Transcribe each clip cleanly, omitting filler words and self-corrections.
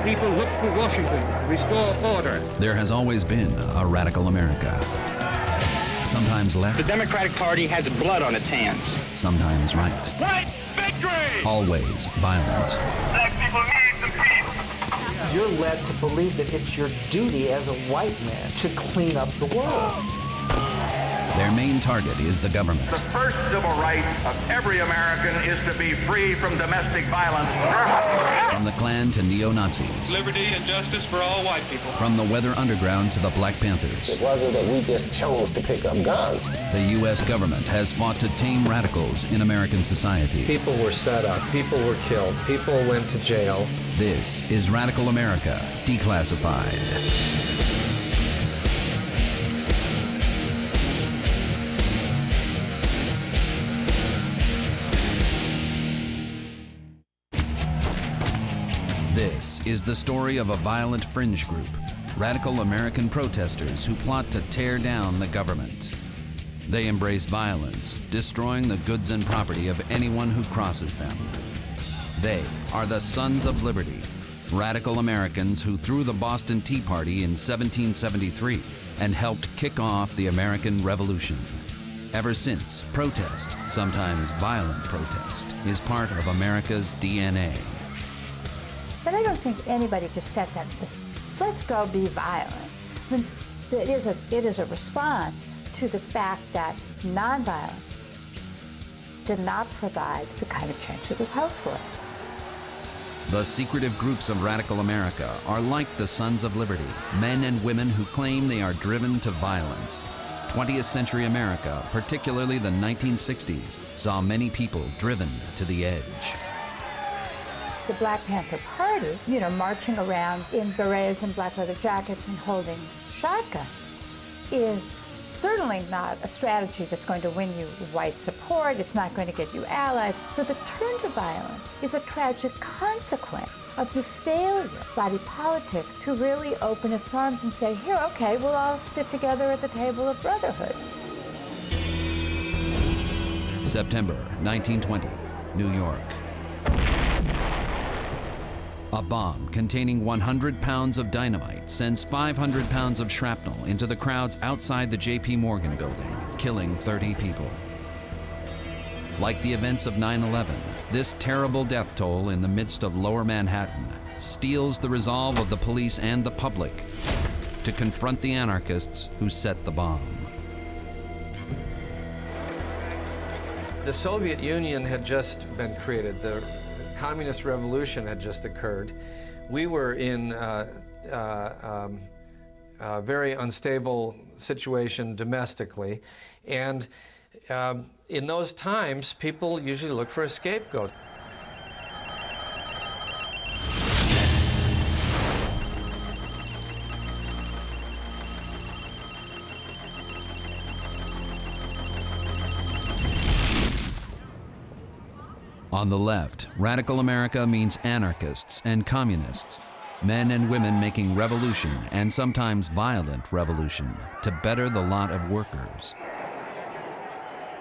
people look to Washington to restore order. There has always been a radical America. Sometimes left. The Democratic Party has blood on its hands. Sometimes right. White victory! Always violent. Black people need some peace. You're led to believe that it's your duty as a white man to clean up the world. Their main target is the government. The first civil right of every American is to be free from domestic violence. From the Klan to neo-Nazis. Liberty and justice for all white people. From the Weather Underground to the Black Panthers. It wasn't that we just chose to pick up guns. The U.S. government has fought to tame radicals in American society. People were set up, people were killed, people went to jail. This is Radical America, Declassified. This is the story of a violent fringe group, radical American protesters who plot to tear down the government. They embrace violence, destroying the goods and property of anyone who crosses them. They are the Sons of Liberty, radical Americans who threw the Boston Tea Party in 1773 and helped kick off the American Revolution. Ever since, protest, sometimes violent protest, is part of America's DNA. But I don't think anybody just sets out and says, let's go be violent. I mean, it is a response to the fact that nonviolence did not provide the kind of change that was hoped for. The secretive groups of radical America are like the Sons of Liberty, men and women who claim they are driven to violence. 20th century America, particularly the 1960s, saw many people driven to the edge. The Black Panther Party, marching around in berets and black leather jackets and holding shotguns, is certainly not a strategy that's going to win you white support. It's not going to get you allies. So the turn to violence is a tragic consequence of the failure of body politic to really open its arms and say, here, okay, we'll all sit together at the table of brotherhood. September 1920, New York. A bomb containing 100 pounds of dynamite sends 500 pounds of shrapnel into the crowds outside the J.P. Morgan building, killing 30 people. Like the events of 9/11, this terrible death toll in the midst of lower Manhattan steels the resolve of the police and the public to confront the anarchists who set the bomb. The Soviet Union had just been created. The Communist Revolution had just occurred. We were in a very unstable situation domestically, and in those times, people usually look for a scapegoat. On the left, radical America means anarchists and communists, men and women making revolution and sometimes violent revolution to better the lot of workers.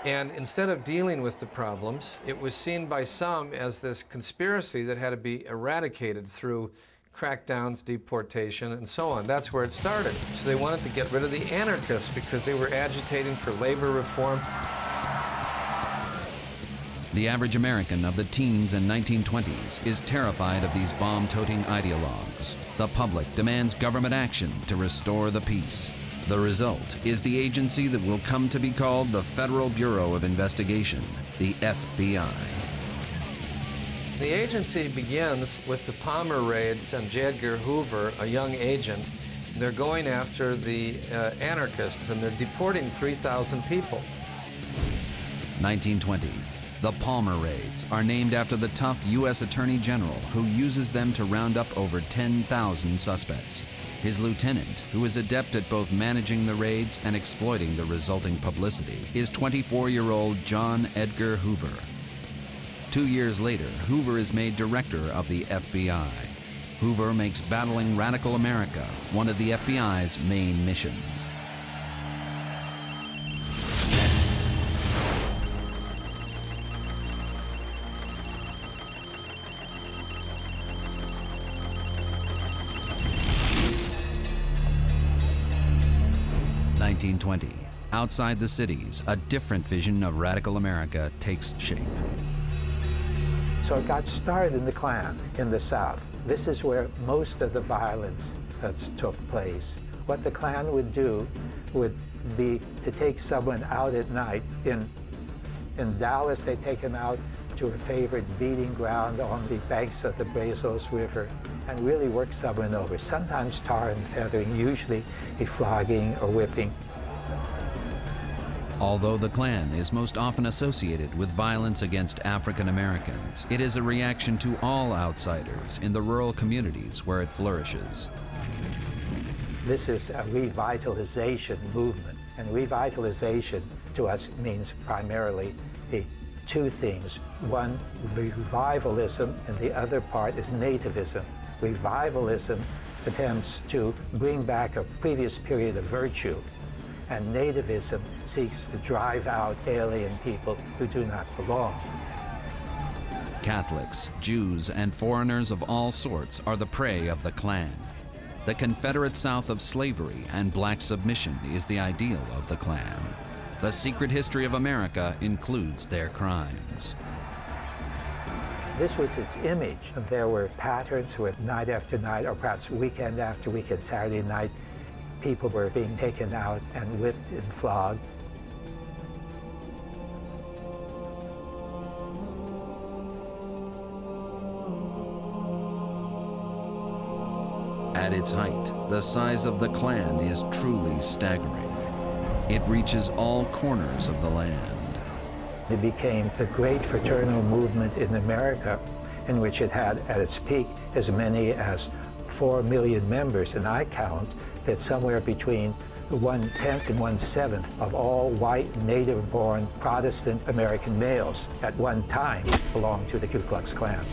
And instead of dealing with the problems, it was seen by some as this conspiracy that had to be eradicated through crackdowns, deportation, and so on. That's where it started. So they wanted to get rid of the anarchists because they were agitating for labor reform. The average American of the teens and 1920s is terrified of these bomb-toting ideologues. The public demands government action to restore the peace. The result is the agency that will come to be called the Federal Bureau of Investigation, the FBI. The agency begins with the Palmer raids and J. Edgar Hoover, a young agent. They're going after the anarchists, and they're deporting 3,000 people. 1920. The Palmer raids are named after the tough U.S. Attorney General who uses them to round up over 10,000 suspects. His lieutenant, who is adept at both managing the raids and exploiting the resulting publicity, is 24-year-old John Edgar Hoover. 2 years later, Hoover is made director of the FBI. Hoover makes battling radical America one of the FBI's main missions. 1920, outside the cities, a different vision of radical America takes shape. So it got started in the Klan in the South. This is where most of the violence took place. What the Klan would do would be to take someone out at night. In Dallas, they take him out to a favorite beating ground on the banks of the Brazos River and really work someone over, sometimes tar and feathering, usually a flogging or whipping. Although the Klan is most often associated with violence against African Americans, it is a reaction to all outsiders in the rural communities where it flourishes. This is a revitalization movement, and revitalization to us means primarily two things. One, revivalism, and the other part is nativism. Revivalism attempts to bring back a previous period of virtue, and nativism seeks to drive out alien people who do not belong. Catholics, Jews, and foreigners of all sorts are the prey of the Klan. The Confederate South of slavery and black submission is the ideal of the Klan. The secret history of America includes their crimes. This was its image. There were patterns with night after night, or perhaps weekend after weekend, Saturday night, people were being taken out and whipped and flogged. At its height, the size of the Klan is truly staggering. It reaches all corners of the land. It became the great fraternal movement in America, in which it had at its peak as many as 4 million members, and I count that somewhere between 1/10 and 1/7 of all white, native-born Protestant American males at one time belonged to the Ku Klux Klan.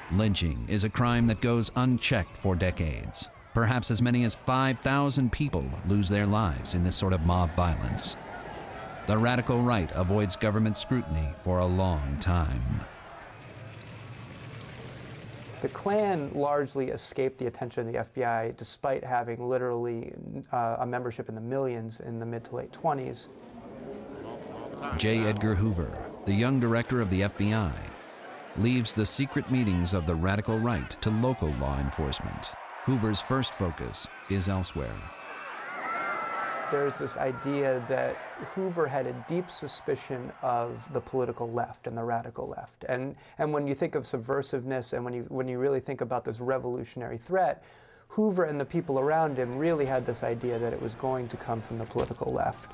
Lynching is a crime that goes unchecked for decades. Perhaps as many as 5,000 people lose their lives in this sort of mob violence. The radical right avoids government scrutiny for a long time. The Klan largely escaped the attention of the FBI despite having literally a membership in the millions in the mid to late 20s. J. Edgar Hoover, the young director of the FBI, leaves the secret meetings of the radical right to local law enforcement. Hoover's first focus is elsewhere. There's this idea that Hoover had a deep suspicion of the political left and the radical left. And when you think of subversiveness and when you really think about this revolutionary threat, Hoover and the people around him really had this idea that it was going to come from the political left.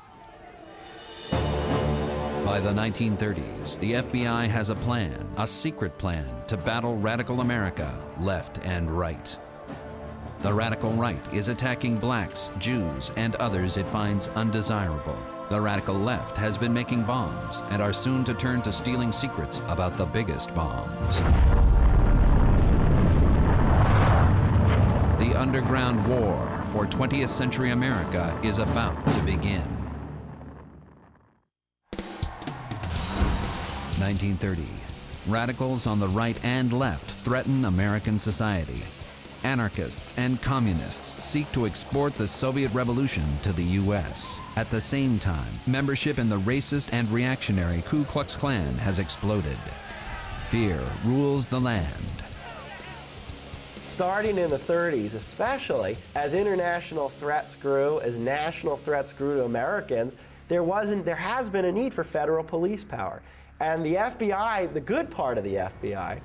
By the 1930s, the FBI has a plan, a secret plan, to battle radical America, left and right. The radical right is attacking blacks, Jews, and others it finds undesirable. The radical left has been making bombs and are soon to turn to stealing secrets about the biggest bombs. The underground war for 20th century America is about to begin. 1930. Radicals on the right and left threaten American society. Anarchists and communists seek to export the Soviet Revolution to the U.S. At the same time, membership in the racist and reactionary Ku Klux Klan has exploded. Fear rules the land. Starting in the 30s, especially as international threats grew, as national threats grew to Americans, there has been a need for federal police power. And the FBI, the good part of the FBI,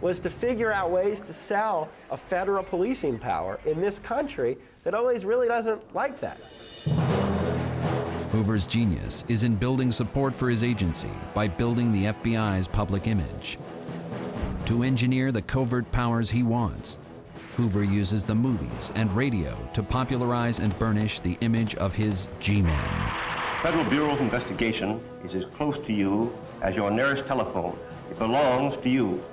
was to figure out ways to sell a federal policing power in this country that always really doesn't like that. Hoover's genius is in building support for his agency by building the FBI's public image. To engineer the covert powers he wants, Hoover uses the movies and radio to popularize and burnish the image of his G-men. Federal Bureau of Investigation is as close to you as your nearest telephone. It belongs to you.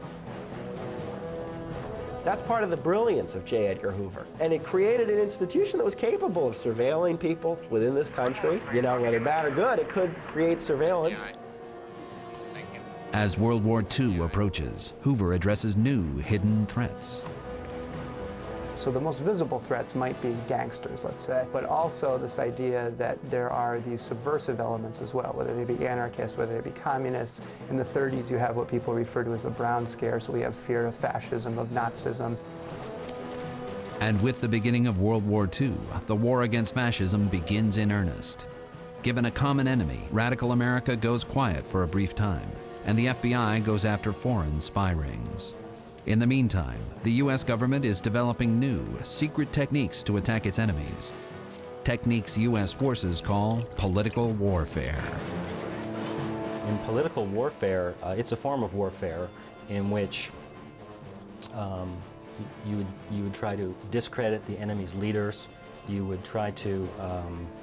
That's part of the brilliance of J. Edgar Hoover. And it created an institution that was capable of surveilling people within this country. You know, whether bad or good, it could create surveillance. As World War II approaches, Hoover addresses new hidden threats. So the most visible threats might be gangsters, let's say, but also this idea that there are these subversive elements as well, whether they be anarchists, whether they be communists. In the 30s, you have what people refer to as the Brown Scare, so we have fear of fascism, of Nazism. And with the beginning of World War II, the war against fascism begins in earnest. Given a common enemy, radical America goes quiet for a brief time, and the FBI goes after foreign spy rings. In the meantime, the U.S. government is developing new, secret techniques to attack its enemies. Techniques U.S. forces call political warfare. In political warfare, it's a form of warfare in which you would try to discredit the enemy's leaders. You would try to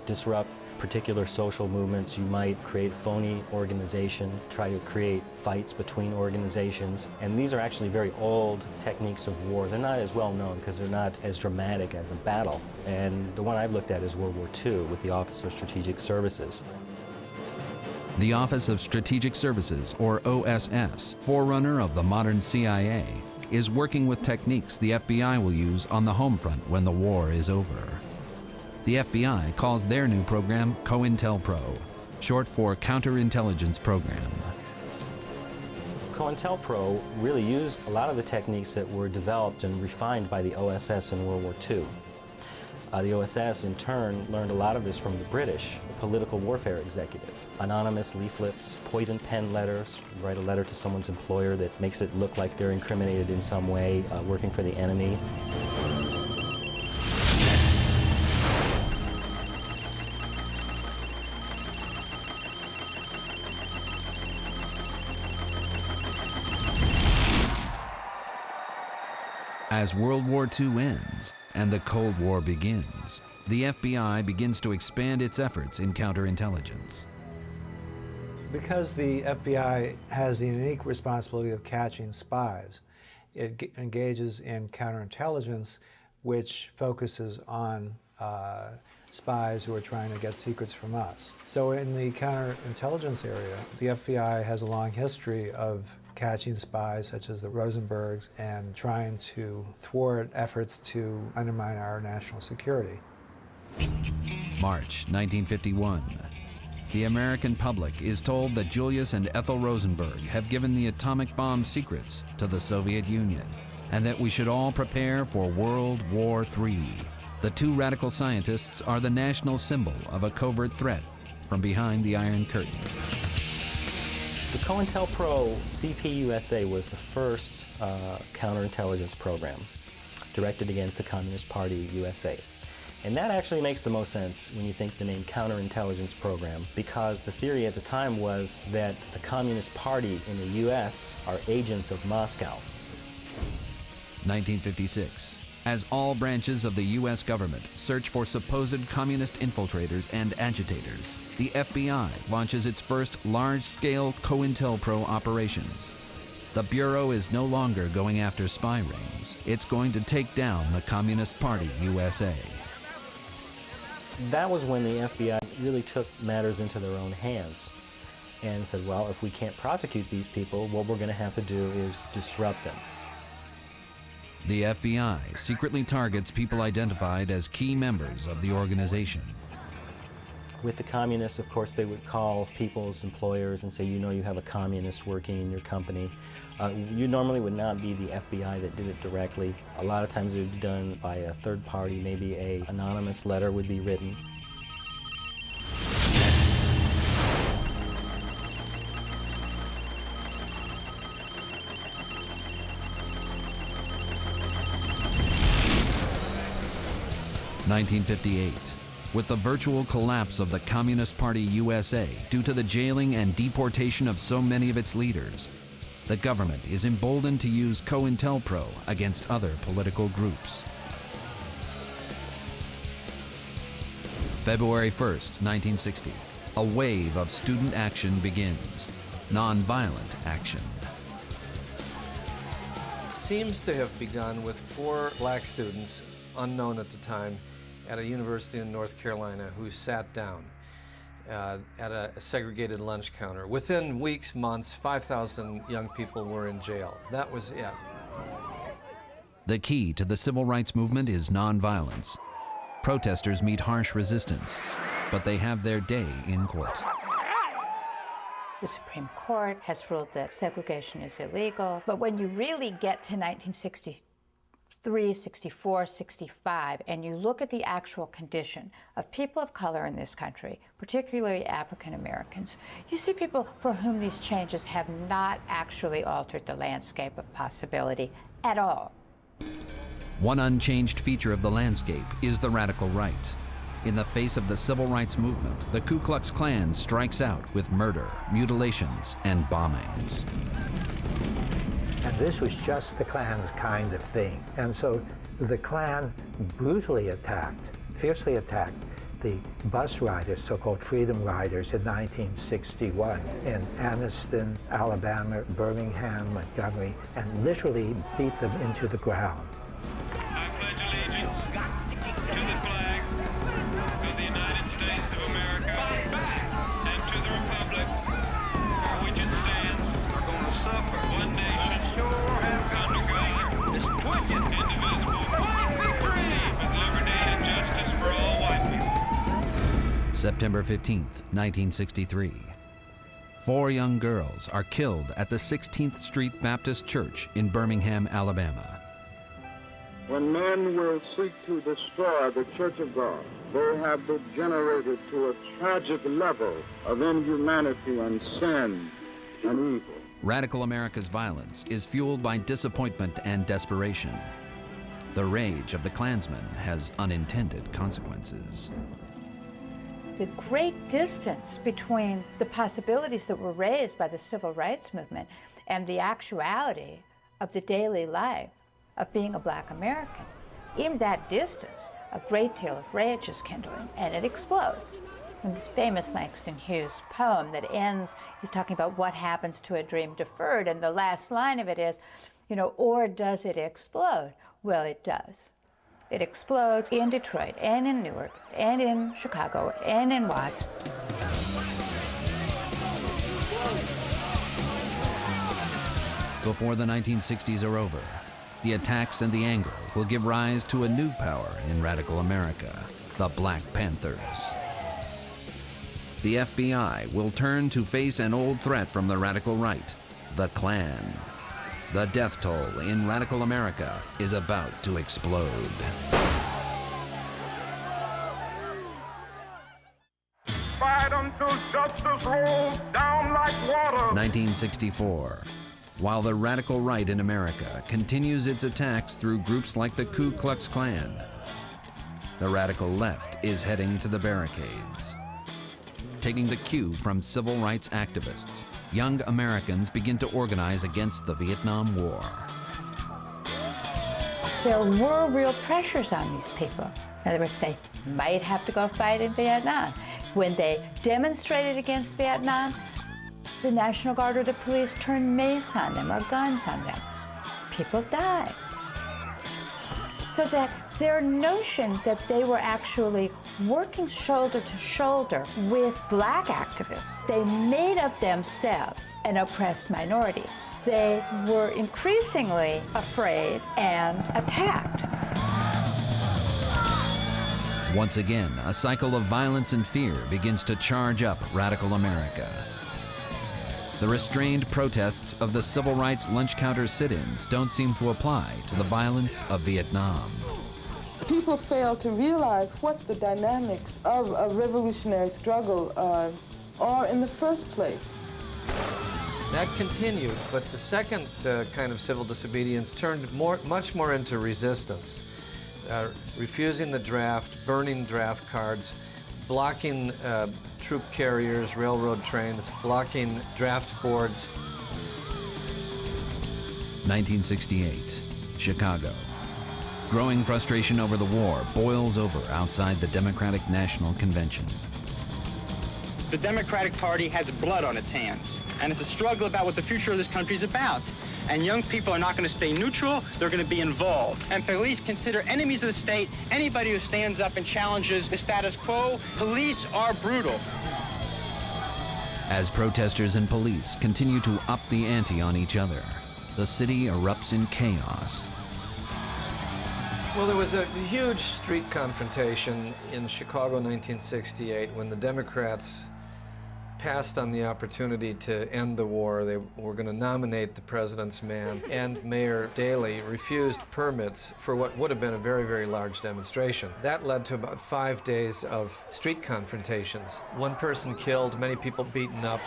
disrupt particular social movements. You might create phony organization, try to create fights between organizations. And these are actually very old techniques of war. They're not as well known because they're not as dramatic as a battle. And the one I've looked at is World War II with the Office of Strategic Services. The Office of Strategic Services, or OSS, forerunner of the modern CIA, is working with techniques the FBI will use on the home front when the war is over. The FBI calls their new program Cointelpro, short for Counterintelligence Program. Cointelpro really used a lot of the techniques that were developed and refined by the OSS in World War II. The OSS, in turn, learned a lot of this from the British political warfare executive. Anonymous leaflets, poison pen letters, write a letter to someone's employer that makes it look like they're incriminated in some way, working for the enemy. As World War II ends and the Cold War begins, the FBI begins to expand its efforts in counterintelligence. Because the FBI has the unique responsibility of catching spies, it engages in counterintelligence, which focuses on spies who are trying to get secrets from us. So in the counterintelligence area, the FBI has a long history of catching spies such as the Rosenbergs and trying to thwart efforts to undermine our national security. March 1951. The American public is told that Julius and Ethel Rosenberg have given the atomic bomb secrets to the Soviet Union, and that we should all prepare for World War III. The two radical scientists are the national symbol of a covert threat from behind the Iron Curtain. The Cointelpro CPUSA was the first counterintelligence program directed against the Communist Party USA. And that actually makes the most sense when you think the name counterintelligence program, because the theory at the time was that the Communist Party in the US are agents of Moscow. 1956. As all branches of the U.S. government search for supposed communist infiltrators and agitators, the FBI launches its first large-scale COINTELPRO operations. The Bureau is no longer going after spy rings. It's going to take down the Communist Party USA. That was when the FBI really took matters into their own hands and said, well, if we can't prosecute these people, what we're going to have to do is disrupt them. The FBI secretly targets people identified as key members of the organization. With the communists, of course, they would call people's employers and say, you know, you have a communist working in your company. You normally would not be the FBI that did it directly. A lot of times it would be done by a third party. Maybe an anonymous letter would be written. (1958). With the virtual collapse of the Communist Party USA due to the jailing and deportation of so many of its leaders, the government is emboldened to use COINTELPRO against other political groups. February 1st, 1960. A wave of student action begins. Nonviolent action. seems to have begun with 4 black students, unknown at the time, at a university in North Carolina who sat down at a segregated lunch counter. Within weeks, months, 5,000 young people were in jail. That was it. The key to the civil rights movement is nonviolence. Protesters meet harsh resistance, but they have their day in court. The Supreme Court has ruled that segregation is illegal, but when you really get to 1963, 64, 65, and you look at the actual condition of people of color in this country, particularly African Americans, you see people for whom these changes have not actually altered the landscape of possibility at all. One unchanged feature of the landscape is the radical right. In the face of the civil rights movement, the Ku Klux Klan strikes out with murder, mutilations, and bombings. And this was just the Klan's kind of thing. And so the Klan brutally attacked, fiercely attacked, the bus riders, so-called Freedom Riders, in 1961 in Anniston, Alabama, Birmingham, Montgomery, and literally beat them into the ground. I pledge allegiance to the flag of the United States of America and to the republic for which it stands, are going to suffer. One nation, under God, is indivisible, with liberty and justice for all white people. September 15th, 1963. 4 young girls are killed at the 16th Street Baptist Church in Birmingham, Alabama. When men will seek to destroy the Church of God, they have degenerated to a tragic level of inhumanity and sin and evil. Radical America's violence is fueled by disappointment and desperation. The rage of the Klansmen has unintended consequences. The great distance between the possibilities that were raised by the civil rights movement and the actuality of the daily life of being a black American. In that distance, a great deal of rage is kindling, and it explodes. And the famous Langston Hughes poem that ends, he's talking about what happens to a dream deferred, and the last line of it is, or does it explode? Well, it does. It explodes in Detroit, and in Newark, and in Chicago, and in Watts. Before the 1960s are over, the attacks and the anger will give rise to a new power in radical America, the Black Panthers. The FBI will turn to face an old threat from the radical right, the Klan. The death toll in radical America is about to explode. Fight until justice rolls down like water. 1964. While the radical right in America continues its attacks through groups like the Ku Klux Klan, the radical left is heading to the barricades. Taking the cue from civil rights activists, young Americans begin to organize against the Vietnam War. There were real pressures on these people. In other words, they might have to go fight in Vietnam. When they demonstrated against Vietnam, the National Guard or the police turned mace on them or guns on them. People died. So that their notion that they were actually working shoulder to shoulder with black activists, they made of themselves an oppressed minority. They were increasingly afraid and attacked. Once again, a cycle of violence and fear begins to charge up radical America. The restrained protests of the civil rights lunch counter sit-ins don't seem to apply to the violence of Vietnam. People fail to realize what the dynamics of a revolutionary struggle are in the first place. That continued, but the second kind of civil disobedience turned much more into resistance. Refusing the draft, burning draft cards, blocking troop carriers, railroad trains, blocking draft boards. 1968, Chicago. Growing frustration over the war boils over outside the Democratic National Convention. The Democratic Party has blood on its hands, and it's a struggle about what the future of this country is about. And young people are not going to stay neutral, they're going to be involved. And police consider enemies of the state anybody who stands up and challenges the status quo. Police are brutal. As protesters and police continue to up the ante on each other, the city erupts in chaos. Well, there was a huge street confrontation in Chicago 1968 when the Democrats passed on the opportunity to end the war. They were going to nominate the president's man, and Mayor Daley refused permits for what would have been a very, very large demonstration. That led to about 5 days of street confrontations. One person killed, many people beaten up.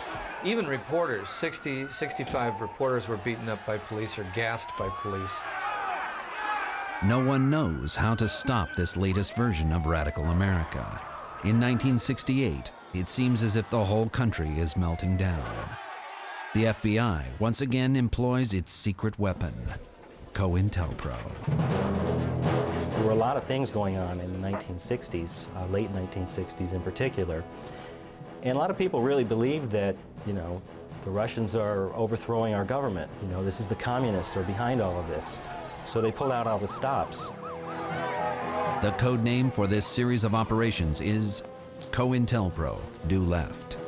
Even reporters, 65 reporters were beaten up by police or gassed by police. No one knows how to stop this latest version of radical America. In 1968, it seems as if the whole country is melting down. The FBI once again employs its secret weapon, Cointelpro. There were a lot of things going on in the 1960s, late 1960s in particular. And a lot of people really believed that, the Russians are overthrowing our government. This is the communists are behind all of this. So they pulled out all the stops. The code name for this series of operations is Cointelpro, Due Left.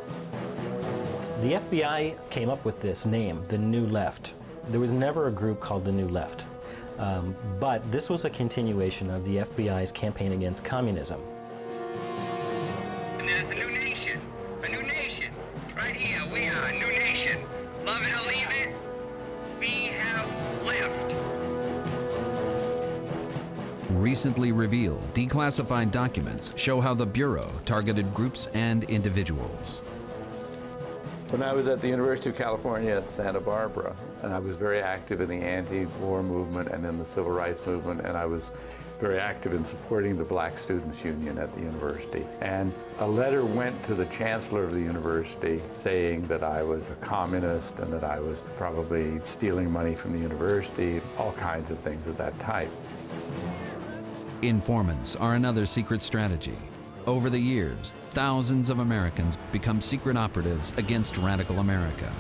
The FBI came up with this name, the New Left. There was never a group called the New Left. But this was a continuation of the FBI's campaign against communism. And there's a new nation. A new nation. Right here, we are a new nation. Love it or leave it, we have left. Recently revealed declassified documents show how the Bureau targeted groups and individuals. When I was at the University of California at Santa Barbara, and I was very active in the anti-war movement and in the civil rights movement, and I was very active in supporting the Black Students Union at the university. And a letter went to the chancellor of the university saying that I was a communist and that I was probably stealing money from the university, all kinds of things of that type. Informants are another secret strategy. Over the years, thousands of Americans become secret operatives against radical America.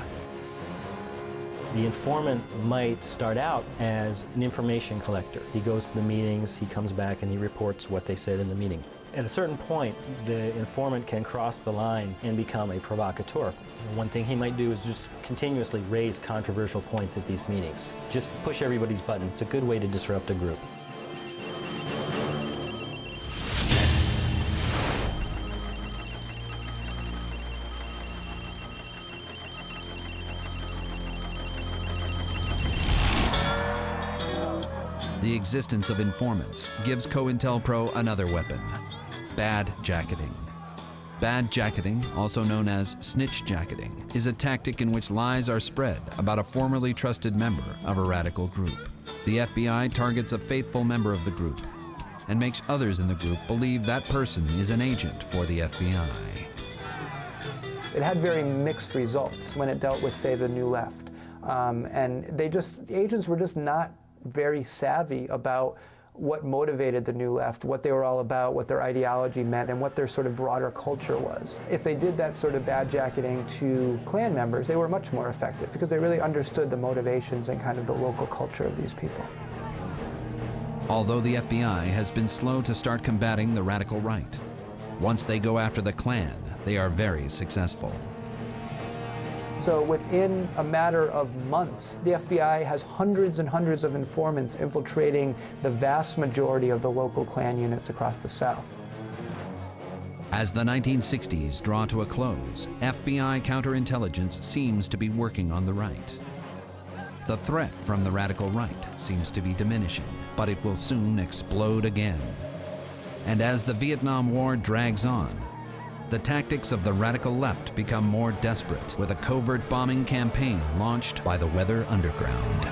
The informant might start out as an information collector. He goes to the meetings, he comes back and he reports what they said in the meeting. At a certain point, the informant can cross the line and become a provocateur. One thing he might do is just continuously raise controversial points at these meetings. Just push everybody's buttons. It's a good way to disrupt a group. The existence of informants gives Cointelpro another weapon, bad jacketing. Bad jacketing, also known as snitch jacketing, is a tactic in which lies are spread about a formerly trusted member of a radical group. The FBI targets a faithful member of the group and makes others in the group believe that person is an agent for the FBI. It had very mixed results when it dealt with, say, the New Left. And the agents were just not very savvy about what motivated the New Left, what they were all about, what their ideology meant, and what their sort of broader culture was. If they did that sort of bad jacketing to Klan members, they were much more effective because they really understood the motivations and kind of the local culture of these people. Although the FBI has been slow to start combating the radical right, once they go after the Klan, they are very successful. So within a matter of months, the FBI has hundreds and hundreds of informants infiltrating the vast majority of the local Klan units across the South. As the 1960s draw to a close, FBI counterintelligence seems to be working on the right. The threat from the radical right seems to be diminishing, but it will soon explode again. And as the Vietnam War drags on, the tactics of the radical left become more desperate, with a covert bombing campaign launched by the Weather Underground.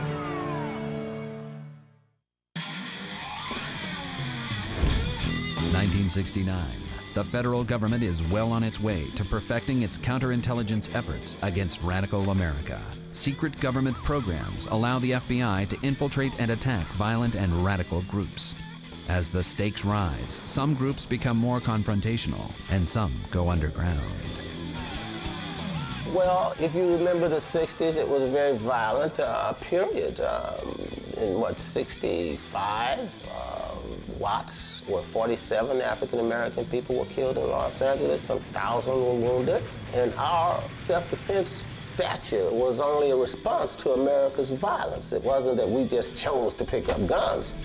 In 1969, the federal government is well on its way to perfecting its counterintelligence efforts against radical America. Secret government programs allow the FBI to infiltrate and attack violent and radical groups. As the stakes rise, some groups become more confrontational and some go underground. Well, if you remember the 60s, it was a very violent period. In 65, Watts, where 47 African-American people were killed in Los Angeles, some 1,000 were wounded. And our self-defense stature was only a response to America's violence. It wasn't that we just chose to pick up guns.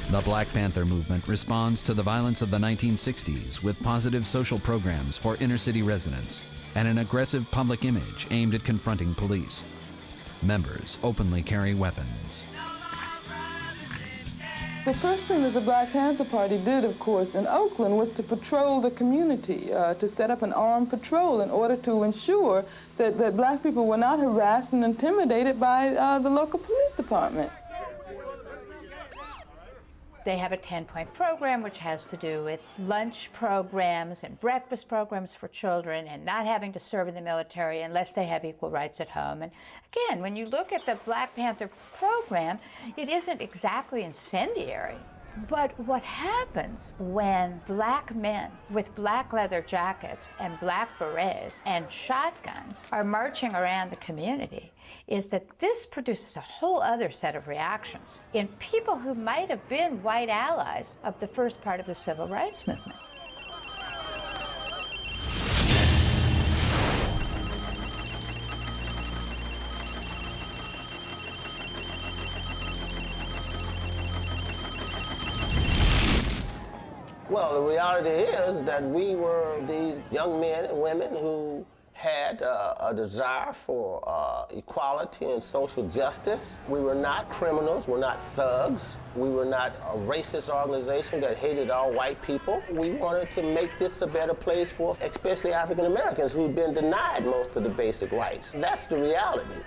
The Black Panther movement responds to the violence of the 1960s with positive social programs for inner-city residents and an aggressive public image aimed at confronting police. Members openly carry weapons. The first thing that the Black Panther Party did, of course, in Oakland was to patrol the community, to set up an armed patrol in order to ensure that black people were not harassed and intimidated by the local police department. They have a 10-point program which has to do with lunch programs and breakfast programs for children and not having to serve in the military unless they have equal rights at home. And again, when you look at the Black Panther program, it isn't exactly incendiary. But what happens when black men with black leather jackets and black berets and shotguns are marching around the community is that this produces a whole other set of reactions in people who might have been white allies of the first part of the civil rights movement. Well, the reality is that we were these young men and women who had a desire for equality and social justice. We were not criminals, we're not thugs. We were not a racist organization that hated all white people. We wanted to make this a better place for especially African Americans who'd been denied most of the basic rights. That's the reality.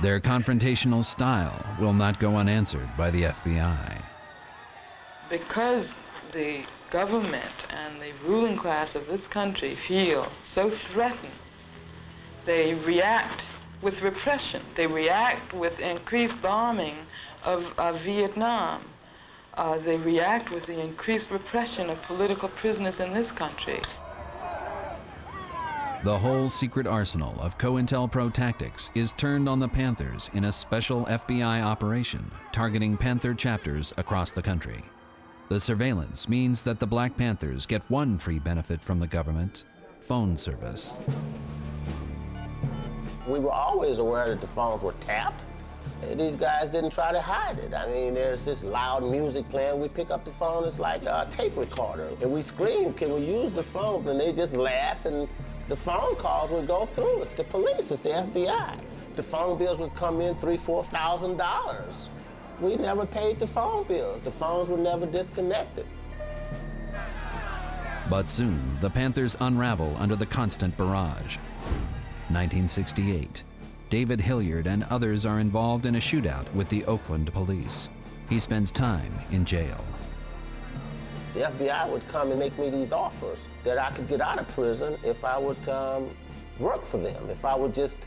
Their confrontational style will not go unanswered by the FBI. Because the government and the ruling class of this country feel so threatened, they react with repression. They react with increased bombing of Vietnam. They react with the increased repression of political prisoners in this country. The whole secret arsenal of Cointelpro tactics is turned on the Panthers in a special FBI operation targeting Panther chapters across the country. The surveillance means that the Black Panthers get one free benefit from the government: phone service. We were always aware that the phones were tapped. These guys didn't try to hide it. I mean, there's this loud music playing. We pick up the phone, it's like a tape recorder. And we scream, can we use the phone? And they just laugh, and the phone calls would go through. It's the police, it's the FBI. The phone bills would come in $3,000, $4,000. We never paid the phone bills. The phones were never disconnected. But soon, the Panthers unravel under the constant barrage. 1968. David Hilliard and others are involved in a shootout with the Oakland police. He spends time in jail. The FBI would come and make me these offers that I could get out of prison if I would work for them, if I would just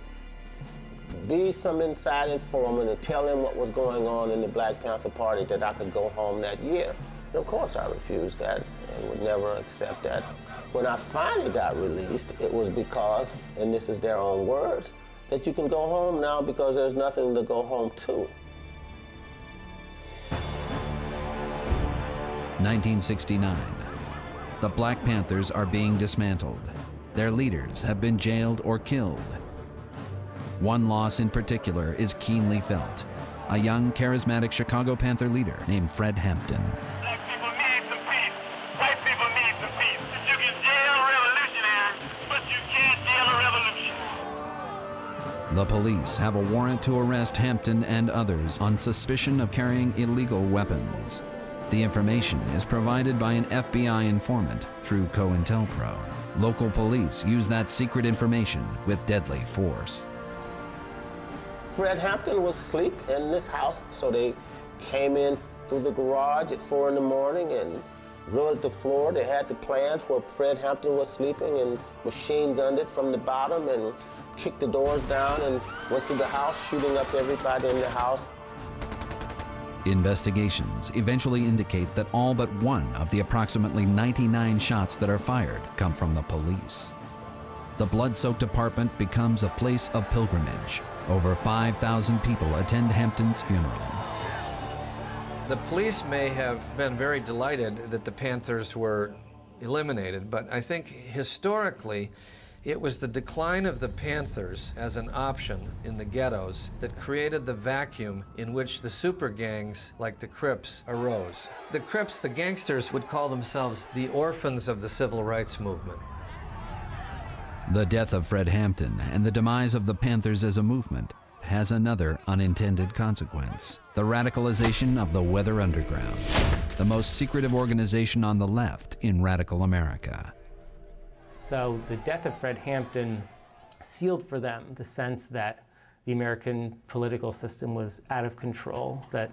be some inside informant and tell them what was going on in the Black Panther Party, that I could go home that year. And of course I refused that and would never accept that. When I finally got released, it was because, and this is their own words, that you can go home now because there's nothing to go home to. 1969. The Black Panthers are being dismantled. Their leaders have been jailed or killed. One loss in particular is keenly felt: a young, charismatic Chicago Panther leader named Fred Hampton. Black people need some peace. White people need some peace. You can jail revolutionaries, but you can't jail a revolution. The police have a warrant to arrest Hampton and others on suspicion of carrying illegal weapons. The information is provided by an FBI informant through Cointelpro. Local police use that secret information with deadly force. Fred Hampton was asleep in this house, so they came in through the garage at 4 in the morning and drilled the floor. They had the plans where Fred Hampton was sleeping and machine gunned it from the bottom and kicked the doors down and went through the house, shooting up everybody in the house. Investigations eventually indicate that all but one of the approximately 99 shots that are fired come from the police. the blood-soaked apartment becomes a place of pilgrimage. Over 5,000 people attend Hampton's funeral. The police may have been very delighted that the Panthers were eliminated, but I think historically it was the decline of the Panthers as an option in the ghettos that created the vacuum in which the super gangs like the Crips arose. The Crips, the gangsters, would call themselves the orphans of the civil rights movement. The death of Fred Hampton and the demise of the Panthers as a movement has another unintended consequence: the radicalization of the Weather Underground, the most secretive organization on the left in radical America. So the death of Fred Hampton sealed for them the sense that the American political system was out of control, that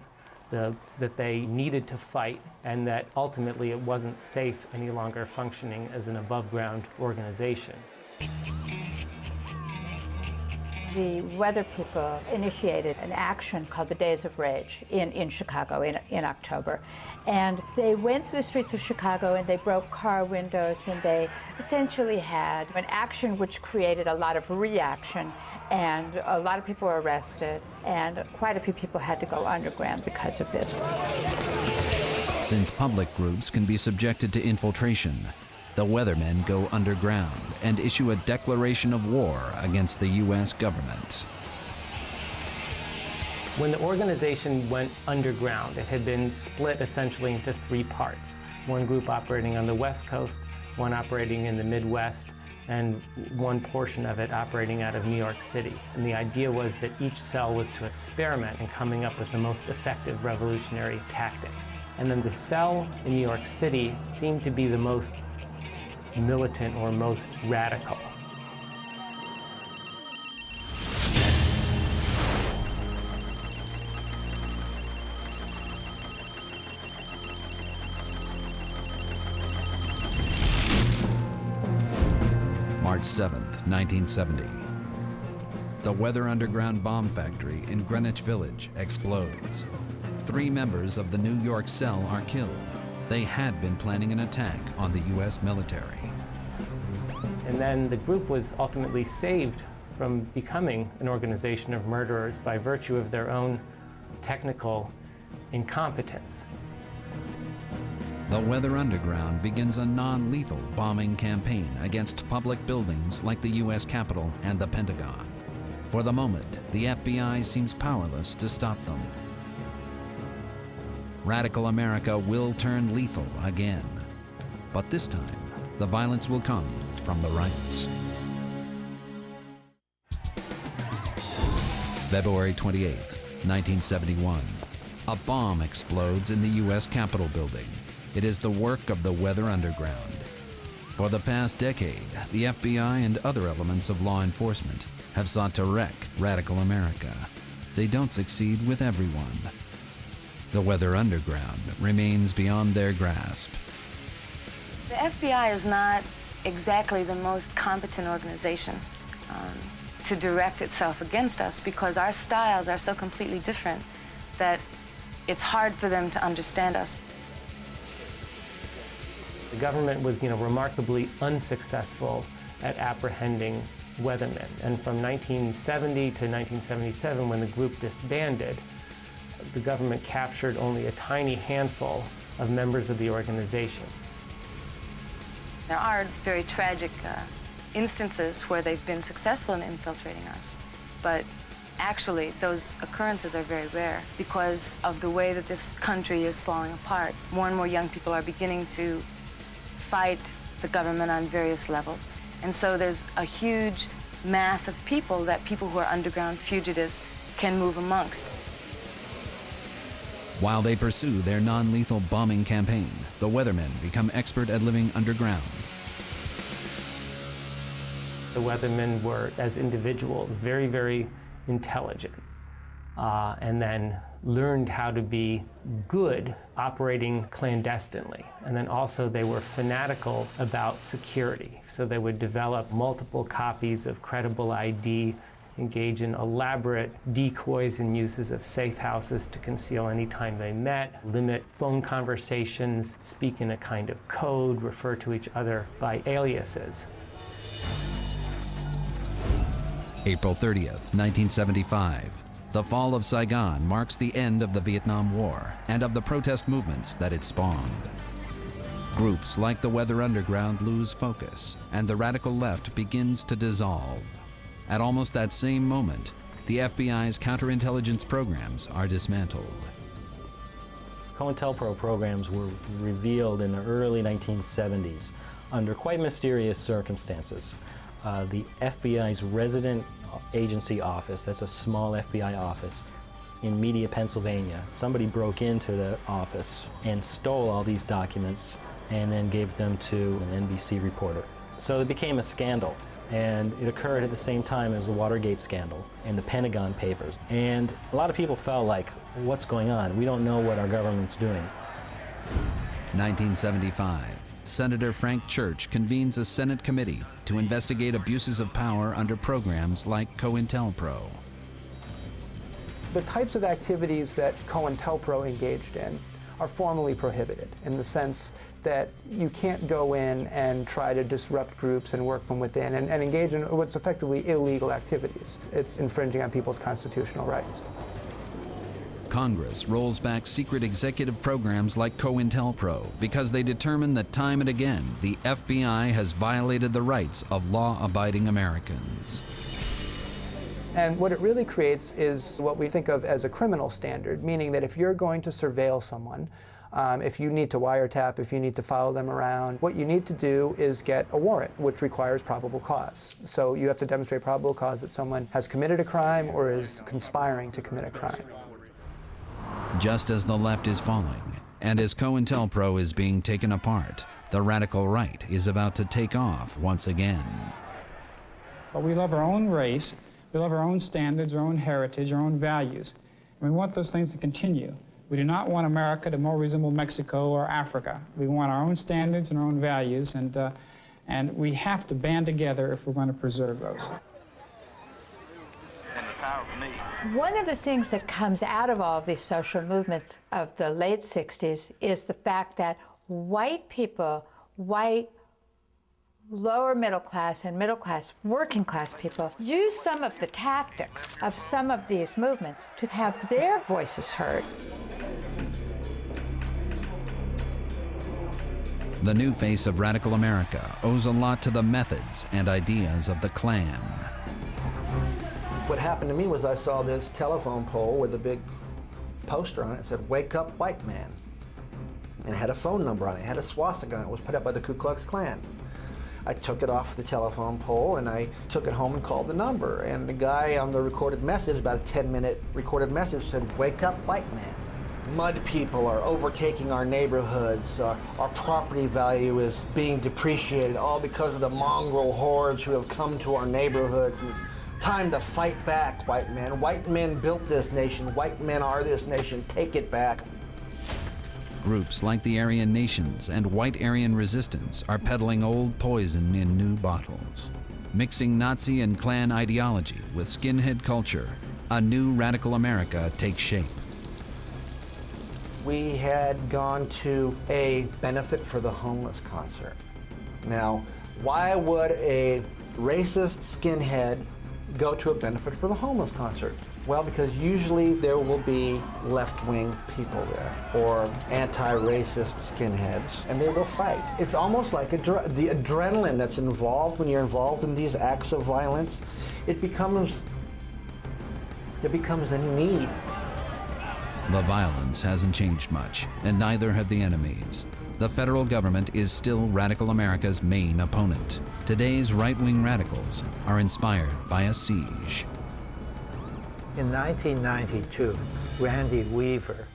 they needed to fight, and that ultimately it wasn't safe any longer functioning as an above-ground organization. The weather people initiated an action called the Days of Rage in Chicago in October. And they went through the streets of Chicago and they broke car windows, and they essentially had an action which created a lot of reaction, and a lot of people were arrested, and quite a few people had to go underground because of this. Since public groups can be subjected to infiltration, the Weathermen go underground and issue a declaration of war against the U.S. government. When the organization went underground, it had been split essentially into three parts. One group operating on the West Coast, one operating in the Midwest, and one portion of it operating out of New York City. And the idea was that each cell was to experiment in coming up with the most effective revolutionary tactics. And then the cell in New York City seemed to be the most militant or most radical. March 7th, 1970. The Weather Underground bomb factory in Greenwich Village explodes. 3 members of the New York cell are killed. They had been planning an attack on the U.S. military. And then the group was ultimately saved from becoming an organization of murderers by virtue of their own technical incompetence. The Weather Underground begins a non-lethal bombing campaign against public buildings like the U.S. Capitol and the Pentagon. For the moment, the FBI seems powerless to stop them. Radical America will turn lethal again. But this time, the violence will come from the right. February 28, 1971. A bomb explodes in the U.S. Capitol building. It is the work of the Weather Underground. For the past decade, the FBI and other elements of law enforcement have sought to wreck radical America. They don't succeed with everyone. The Weather Underground remains beyond their grasp. The FBI is not exactly the most competent organization to direct itself against us, because our styles are so completely different that it's hard for them to understand us. The government was, remarkably unsuccessful at apprehending weathermen. And from 1970 to 1977, when the group disbanded, the government captured only a tiny handful of members of the organization. There are very tragic instances where they've been successful in infiltrating us, but actually those occurrences are very rare because of the way that this country is falling apart. More and more young people are beginning to fight the government on various levels, and so there's a huge mass of people who are underground fugitives can move amongst. While they pursue their non-lethal bombing campaign, the Weathermen become expert at living underground. The Weathermen were, as individuals, very, very intelligent, and then learned how to be good operating clandestinely. And then also they were fanatical about security. So they would develop multiple copies of credible ID, engage in elaborate decoys and uses of safe houses to conceal any time they met, limit phone conversations, speak in a kind of code, refer to each other by aliases. April 30th, 1975. The fall of Saigon marks the end of the Vietnam War and of the protest movements that it spawned. Groups like the Weather Underground lose focus, and the radical left begins to dissolve. At almost that same moment, the FBI's counterintelligence programs are dismantled. Cointelpro programs were revealed in the early 1970s under quite mysterious circumstances. The FBI's resident agency office, that's a small FBI office, in Media, Pennsylvania, somebody broke into the office and stole all these documents and then gave them to an NBC reporter. So it became a scandal, and it occurred at the same time as the Watergate scandal and the Pentagon Papers. And a lot of people felt like, what's going on? We don't know what our government's doing. 1975, Senator Frank Church convenes a Senate committee to investigate abuses of power under programs like Cointelpro. The types of activities that Cointelpro engaged in are formally prohibited in the sense that you can't go in and try to disrupt groups and work from within and engage in what's effectively illegal activities. It's infringing on people's constitutional rights. Congress rolls back secret executive programs like Cointelpro because they determine that time and again the FBI has violated the rights of law-abiding Americans. And what it really creates is what we think of as a criminal standard, meaning that if you're going to surveil someone, if you need to wiretap, if you need to follow them around, what you need to do is get a warrant, which requires probable cause. So you have to demonstrate probable cause that someone has committed a crime or is conspiring to commit a crime. Just as the left is falling, and as Cointelpro is being taken apart, the radical right is about to take off once again. But we love our own race, we love our own standards, our own heritage, our own values. And we want those things to continue. We do not want America to more resemble Mexico or Africa. We want our own standards and our own values, and we have to band together if we're going to preserve those. One of the things that comes out of all of these social movements of the late 60s is the fact that white people, white lower middle class and middle class, working class people, use some of the tactics of some of these movements to have their voices heard. The new face of radical America owes a lot to the methods and ideas of the Klan. What happened to me was I saw this telephone pole with a big poster on it that said, "Wake up, white man." And it had a phone number on it. It had a swastika on it. It was put up by the Ku Klux Klan. I took it off the telephone pole and I took it home and called the number. And the guy on the recorded message, about a 10-minute recorded message, said, "Wake up, white man. Mud people are overtaking our neighborhoods. Our property value is being depreciated, all because of the mongrel hordes who have come to our neighborhoods. And it's time to fight back, white man. White men built this nation. White men are this nation. Take it back." Groups like the Aryan Nations and White Aryan Resistance are peddling old poison in new bottles. Mixing Nazi and Klan ideology with skinhead culture, a new radical America takes shape. We had gone to a Benefit for the Homeless concert. Now, why would a racist skinhead go to a Benefit for the Homeless concert? Well, because usually there will be left-wing people there, or anti-racist skinheads, and they will fight. It's almost like the adrenaline that's involved when you're involved in these acts of violence, it becomes a need. The violence hasn't changed much, and neither have the enemies. The federal government is still radical America's main opponent. Today's right-wing radicals are inspired by a siege. In 1992, Randy Weaver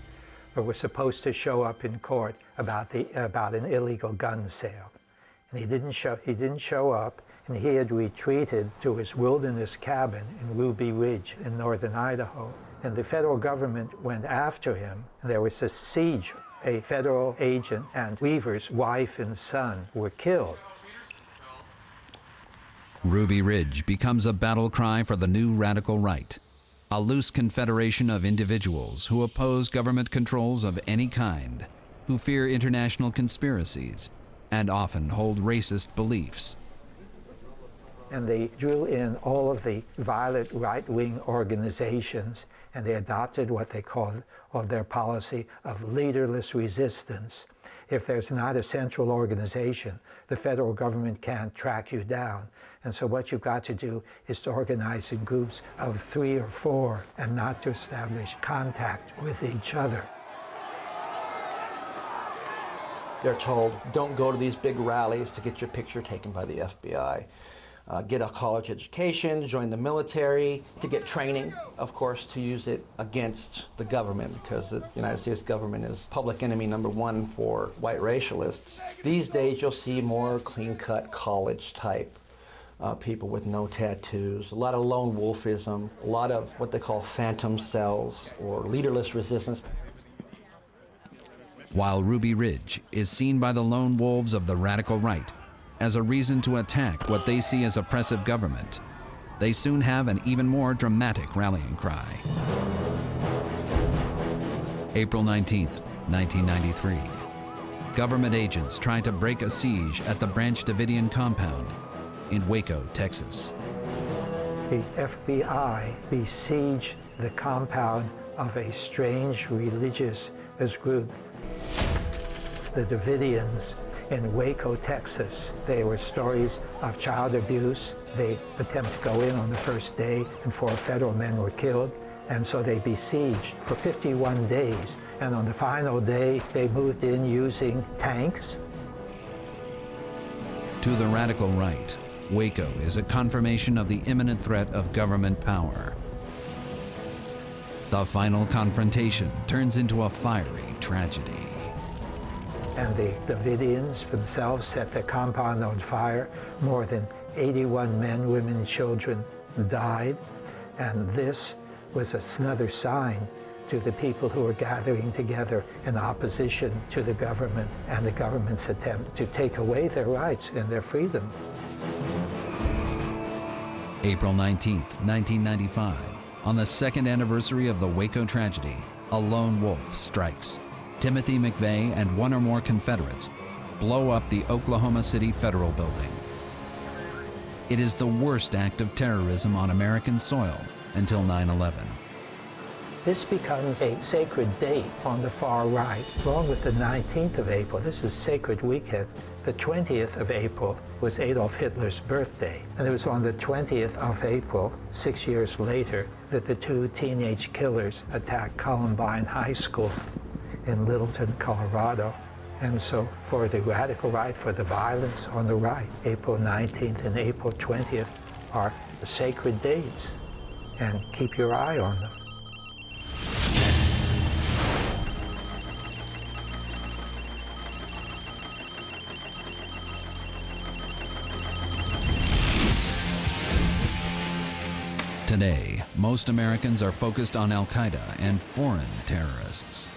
was supposed to show up in court about an illegal gun sale. And he didn't show up, and he had retreated to his wilderness cabin in Ruby Ridge in northern Idaho. And the federal government went after him, and there was a siege. A federal agent and Weaver's wife and son were killed. Ruby Ridge becomes a battle cry for the new radical right, a loose confederation of individuals who oppose government controls of any kind, who fear international conspiracies, and often hold racist beliefs. And they drew in all of the violent right-wing organizations, and they adopted what they called their policy of leaderless resistance. If there's not a central organization, the federal government can't track you down. And so what you've got to do is to organize in groups of 3 or 4 and not to establish contact with each other. They're told, don't go to these big rallies to get your picture taken by the FBI. Get a college education, join the military, to get training, of course, to use it against the government, because the United States government is public enemy #1 for white racialists. These days, you'll see more clean-cut college-type people with no tattoos, a lot of lone wolfism, a lot of what they call phantom cells or leaderless resistance. While Ruby Ridge is seen by the lone wolves of the radical right as a reason to attack what they see as oppressive government, they soon have an even more dramatic rallying cry. April 19th, 1993. Government agents try to break a siege at the Branch Davidian compound in Waco, Texas. The FBI besieged the compound of a strange religious group, the Davidians, in Waco, Texas. There were stories of child abuse. They attempted to go in on the first day, and 4 federal men were killed. And so they besieged for 51 days. And on the final day, they moved in using tanks. To the radical right, Waco is a confirmation of the imminent threat of government power. The final confrontation turns into a fiery tragedy. And the Davidians themselves set the compound on fire. More than 81 men, women, and children died. And this was another sign to the people who were gathering together in opposition to the government and the government's attempt to take away their rights and their freedom. April 19th, 1995. On the second anniversary of the Waco tragedy, a lone wolf strikes. Timothy McVeigh and 1 or more Confederates blow up the Oklahoma City Federal Building. It is the worst act of terrorism on American soil until 9/11. This becomes a sacred date on the far right, along with the 19th of April. This is sacred weekend. The 20th of April was Adolf Hitler's birthday. And it was on the 20th of April, 6 years later, that the 2 teenage killers attacked Columbine High School in Littleton, Colorado. And so for the radical right, for the violence on the right, April 19th and April 20th are the sacred dates, and keep your eye on them. Today, most Americans are focused on Al-Qaeda and foreign terrorists.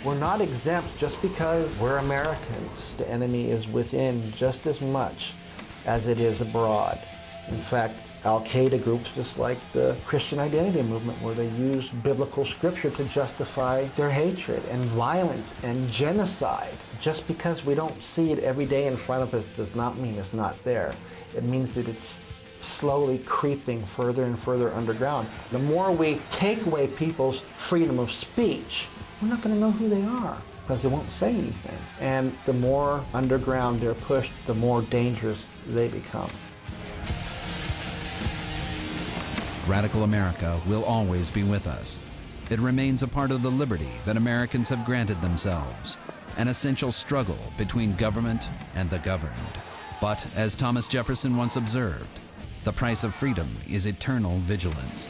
We're not exempt just because we're Americans. The enemy is within just as much as it is abroad. In fact, Al-Qaeda groups, just like the Christian identity movement, where they use biblical scripture to justify their hatred and violence and genocide. Just because we don't see it every day in front of us does not mean it's not there. It means that it's slowly creeping further and further underground. The more we take away people's freedom of speech, we're not going to know who they are because they won't say anything. And the more underground they're pushed, the more dangerous they become. Radical America will always be with us. It remains a part of the liberty that Americans have granted themselves, an essential struggle between government and the governed. But as Thomas Jefferson once observed, the price of freedom is eternal vigilance.